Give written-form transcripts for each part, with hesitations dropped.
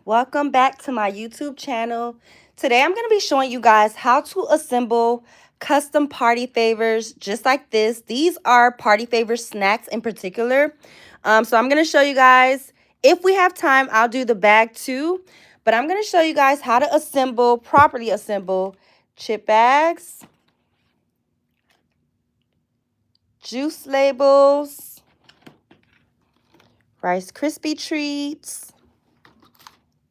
Welcome back to my YouTube channel. Today I'm going to be showing you guys how to assemble custom party favors just like this. These are party favor snacks in particular. So I'm going to show you guys, if we have time, I'll do the bag too. But I'm going to show you guys how to properly assemble chip bags, juice labels, Rice Krispie treats,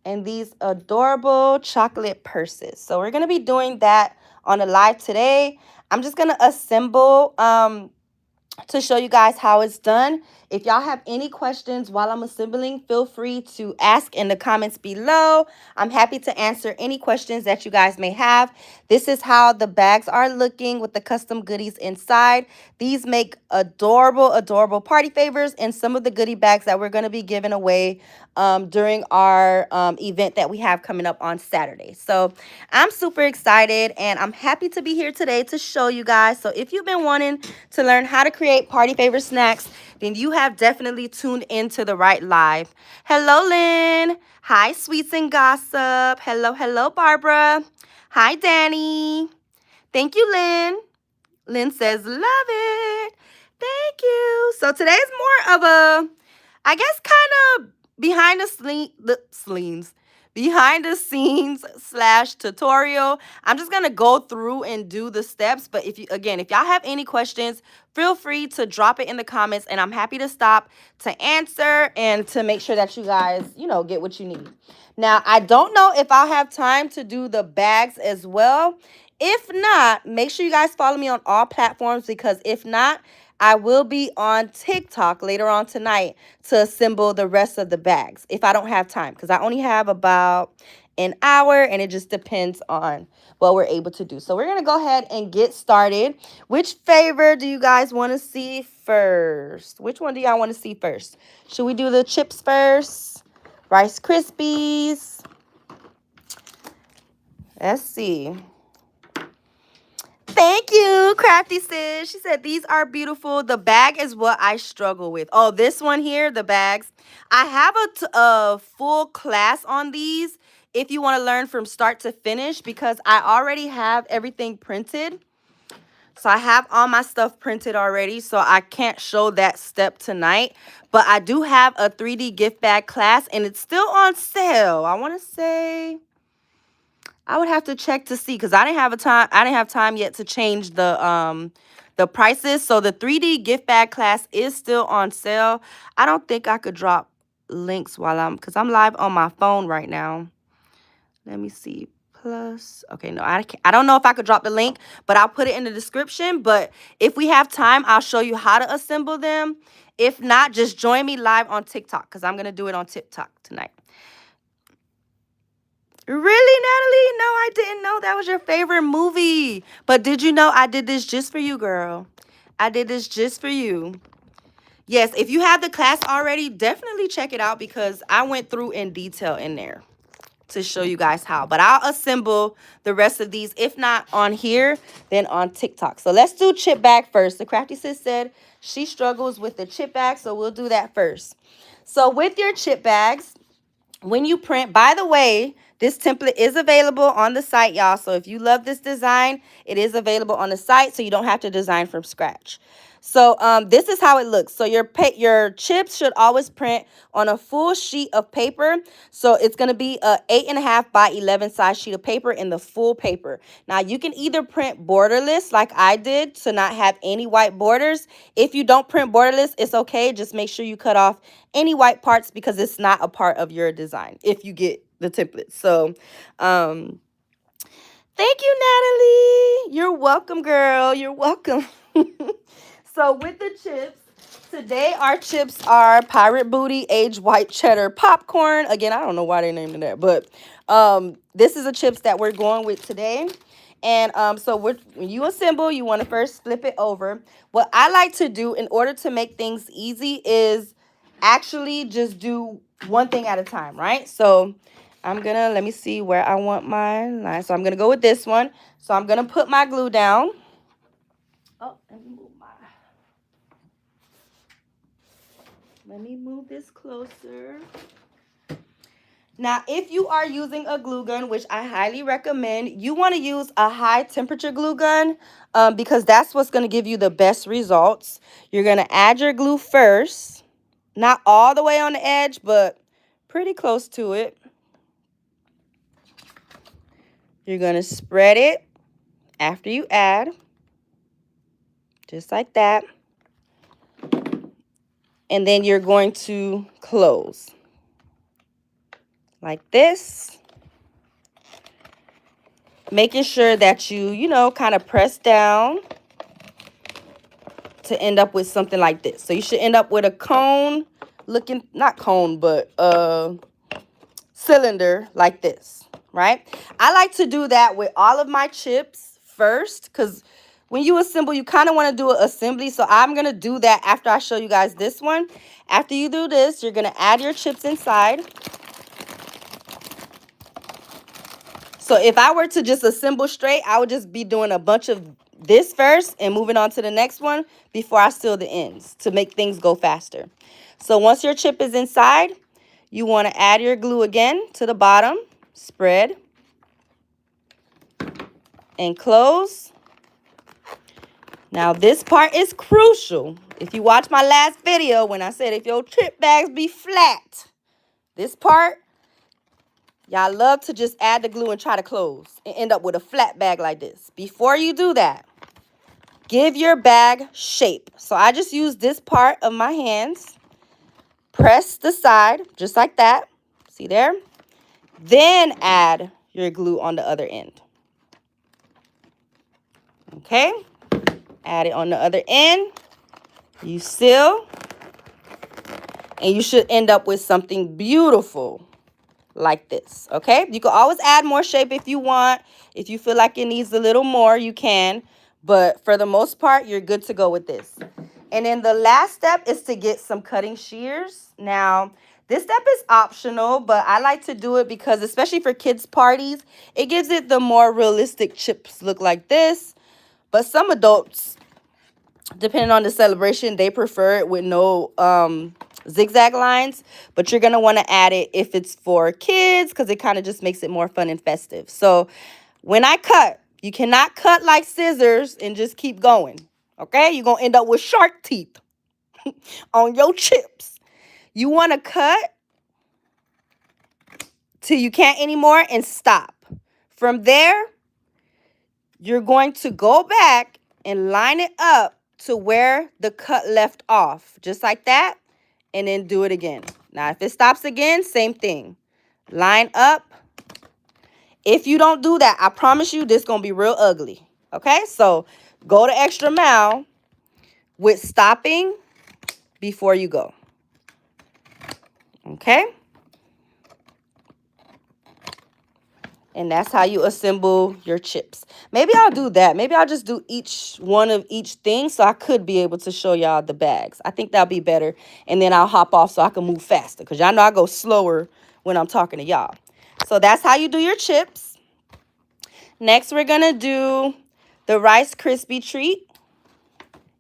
and these adorable chocolate purses. So we're going to be doing that on the live today. I'm just going to assemble to show you guys how it's done. If y'all have any questions while I'm assembling, feel free to ask in the comments below. I'm happy to answer any questions that you guys may have. This is how the bags are looking with the custom goodies inside. These make adorable, adorable party favors and some of the goodie bags that we're going to be giving away during our event that we have coming up on Saturday. So I'm super excited and I'm happy to be here today to show you guys. So if you've been wanting to learn how to create party favor snacks, then you have definitely tuned into the right live. Hello, Lynn. Hi, Sweets and Gossip. Hello, hello, Barbara. Hi, Danny. Thank you, Lynn. Lynn says, love it. Thank you. So today's more of a, I guess, kind of behind the scenes slash tutorial. I'm just gonna go through and do the steps. But if y'all have any questions, feel free to drop it in the comments, and I'm happy to stop to answer and to make sure that you guys, get what you need. Now, I don't know if I'll have time to do the bags as well. If not, make sure you guys follow me on all platforms, because if not, I will be on TikTok later on tonight to assemble the rest of the bags if I don't have time, because I only have about an hour and it just depends on what we're able to do. So we're going to go ahead and get started. Which favor do you guys want to see first? Which one do y'all want to see first? Should we do the chips first? Rice Krispies? Let's see. Thank you, Crafty Sis. She said, these are beautiful. The bag is what I struggle with. Oh, this one here, the bags. I have a full class on these if you want to learn from start to finish, because I already have everything printed. So I have all my stuff printed already, so I can't show that step tonight. But I do have a 3D gift bag class, and it's still on sale. I want to say, I would have to check to see, because I didn't have time yet to change the prices. So the 3D gift bag class is still on sale. I don't think I could drop links because I'm live on my phone right now. Let me see. Plus, okay, no, I don't know if I could drop the link, but I'll put it in the description. But if we have time, I'll show you how to assemble them. If not, just join me live on TikTok, because I'm going to do it on TikTok tonight. Really, Natalie? No, I didn't know that was your favorite movie. But did you know I did this just for you, girl? I did this just for you. Yes, if you have the class already, definitely check it out, because I went through in detail in there to show you guys how. But I'll assemble the rest of these, if not on here, then on TikTok. So let's do chip bag first. The Crafty Sis said she struggles with the chip bag, so we'll do that first. So with your chip bags, when you print, by the way, this template is available on the site, y'all. So if you love this design, it is available on the site, so you don't have to design from scratch. So this is how it looks. So your chips should always print on a full sheet of paper. So it's going to be a 8.5 by 11 size sheet of paper in the full paper. Now you can either print borderless like I did to not have any white borders. If you don't print borderless, it's okay. Just make sure you cut off any white parts, because it's not a part of your design if you get the template. So thank you, Natalie. You're welcome, girl. You're welcome. So with the chips, today our chips are Pirate Booty Aged White Cheddar Popcorn. Again, I don't know why they named it that, but this is the chips that we're going with today. And so when you assemble, you want to first flip it over. What I like to do in order to make things easy is actually just do one thing at a time, right? So let me see where I want my line. So I'm going to go with this one. So I'm going to put my glue down. Oh, let me move this closer. Now, if you are using a glue gun, which I highly recommend, you want to use a high temperature glue gun because that's what's going to give you the best results. You're going to add your glue first, not all the way on the edge, but pretty close to it. You're going to spread it after you add, just like that. And then you're going to close like this, making sure that you know, kind of press down to end up with something like this. So you should end up with a cone looking, not cone, but cylinder like this, right? I like to do that with all of my chips first because when you assemble, you kind of want to do an assembly. So I'm going to do that after I show you guys this one. After you do this, you're going to add your chips inside. So if I were to just assemble straight, I would just be doing a bunch of this first and moving on to the next one before I seal the ends to make things go faster. So once your chip is inside, you want to add your glue again to the bottom, spread, and close. Now this part is crucial. If you watch my last video when I said if your chip bags be flat, this part, y'all love to just add the glue and try to close and end up with a flat bag like this. Before you do that, give your bag shape. So I just use this part of my hands. Press the side just like that. See there? Then add your glue on the other end. Okay? Add it on the other end. You seal. And you should end up with something beautiful like this. Okay? You can always add more shape if you want. If you feel like it needs a little more, you can. But for the most part, you're good to go with this. And then the last step is to get some cutting shears. Now, this step is optional, but I like to do it because, especially for kids' parties, it gives it the more realistic chips look like this. But some adults, depending on the celebration, they prefer it with no zigzag lines. But you're going to want to add it if it's for kids because it kind of just makes it more fun and festive. So when I cut, you cannot cut like scissors and just keep going. Okay? You're going to end up with shark teeth on your chips. You want to cut till you can't anymore and stop. From there, you're going to go back and line it up to where the cut left off. Just like that. And then do it again. Now, if it stops again, same thing. Line up. If you don't do that, I promise you this is going to be real ugly. Okay? So, go the extra mile with stopping before you go. Okay? And that's how you assemble your chips. Maybe I'll do that. Maybe I'll just do each one of each thing so I could be able to show y'all the bags. I think that'll be better. And then I'll hop off so I can move faster because y'all know I go slower when I'm talking to y'all. So that's how you do your chips. Next, we're going to do the Rice Krispie treat.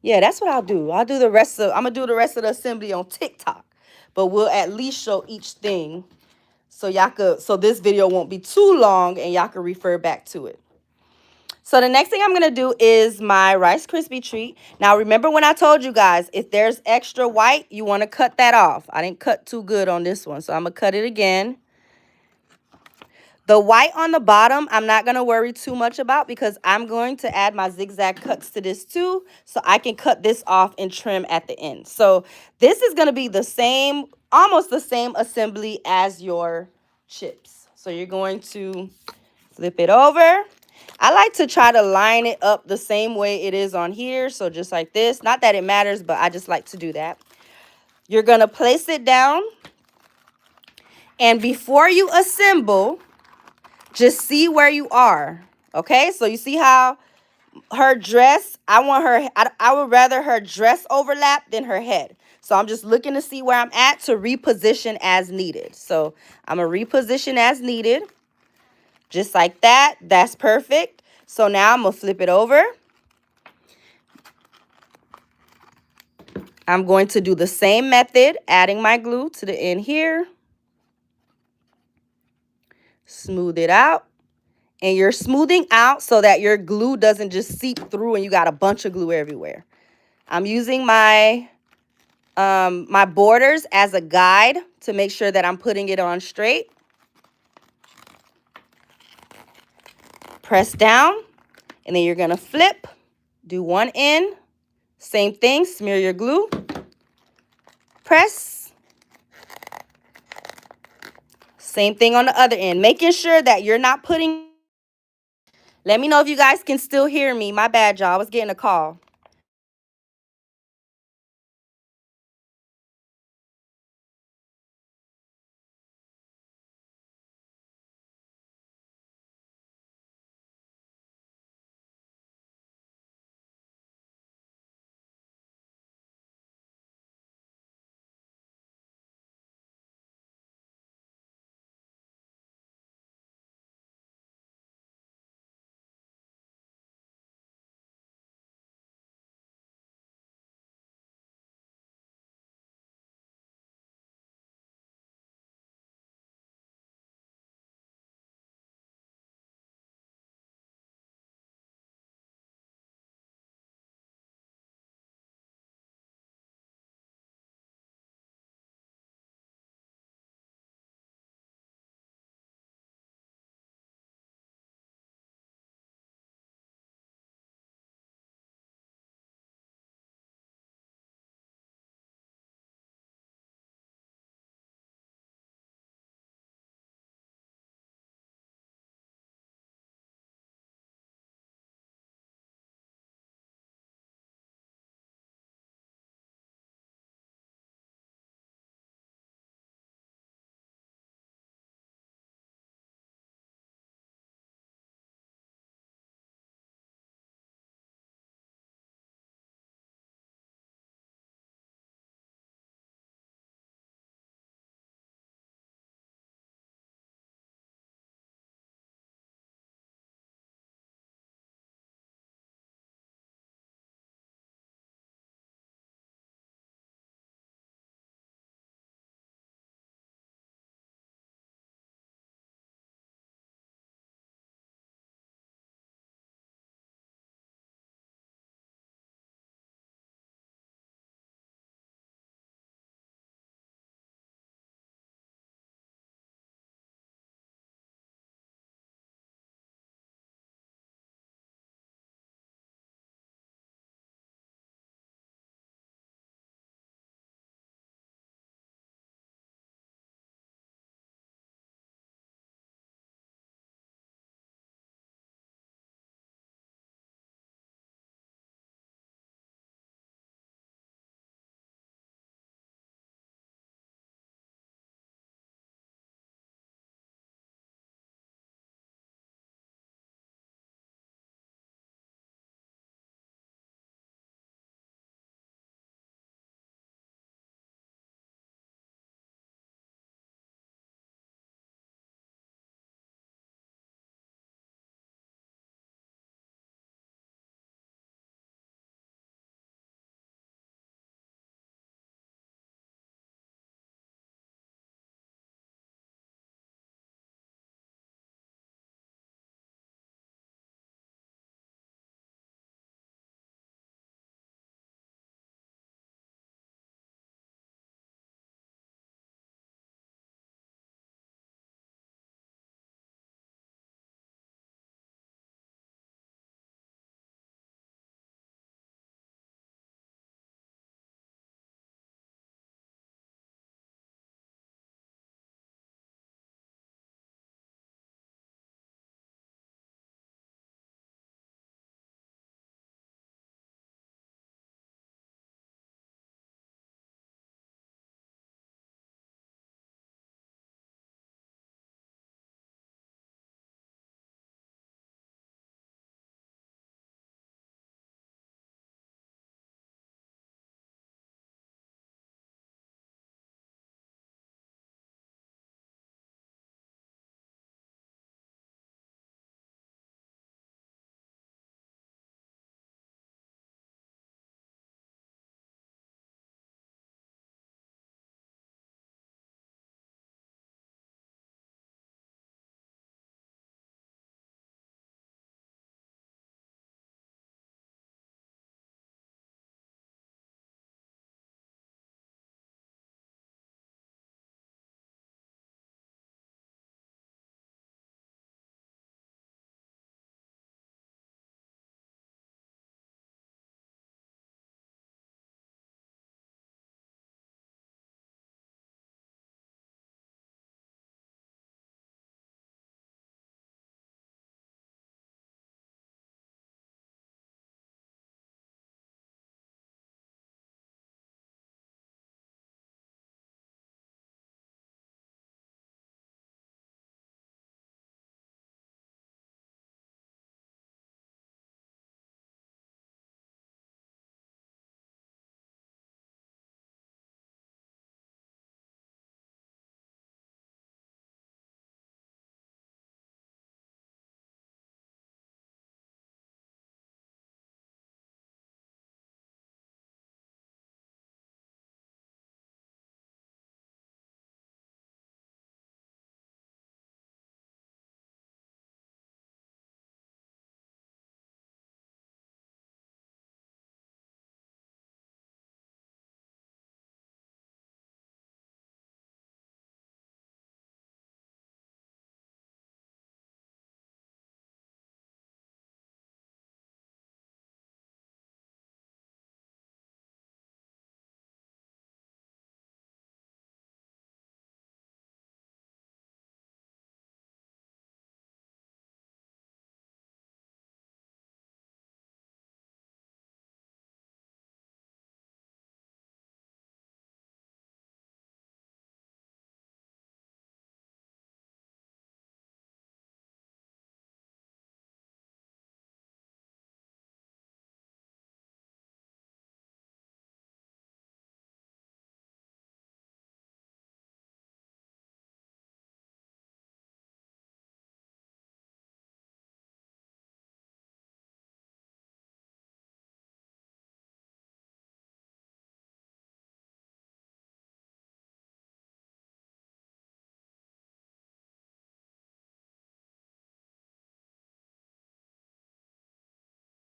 Yeah, that's what I'll do. I'm going to do the rest of the assembly on TikTok. But we'll at least show each thing. So this video won't be too long and y'all can refer back to it. So the next thing I'm going to do is my Rice Krispie treat. Now, remember when I told you guys, if there's extra white, you want to cut that off. I didn't cut too good on this one, so I'm going to cut it again. The white on the bottom, I'm not going to worry too much about because I'm going to add my zigzag cuts to this too, so I can cut this off and trim at the end. So this is going to be the same, almost the same assembly as your chips. So you're going to flip it over. I like to try to line it up the same way it is on here. So just like this. Not that it matters, but I just like to do that. You're going to place it down. And before you assemble, just see where you are. Okay? So you see how her dress, I would rather her dress overlap than her head. So I'm just looking to see where I'm at to reposition as needed. So I'm going to reposition as needed. Just like that. That's perfect. So now I'm going to flip it over. I'm going to do the same method, adding my glue to the end here. Smooth it out. And you're smoothing out so that your glue doesn't just seep through and you got a bunch of glue everywhere. I'm using my my borders as a guide to make sure that I'm putting it on straight. Press down, and then you're gonna flip, do one end, same thing, smear your glue, press, same thing on the other end, making sure that you're not putting. Let me know if you guys can still hear me. My bad, y'all, I was getting a call.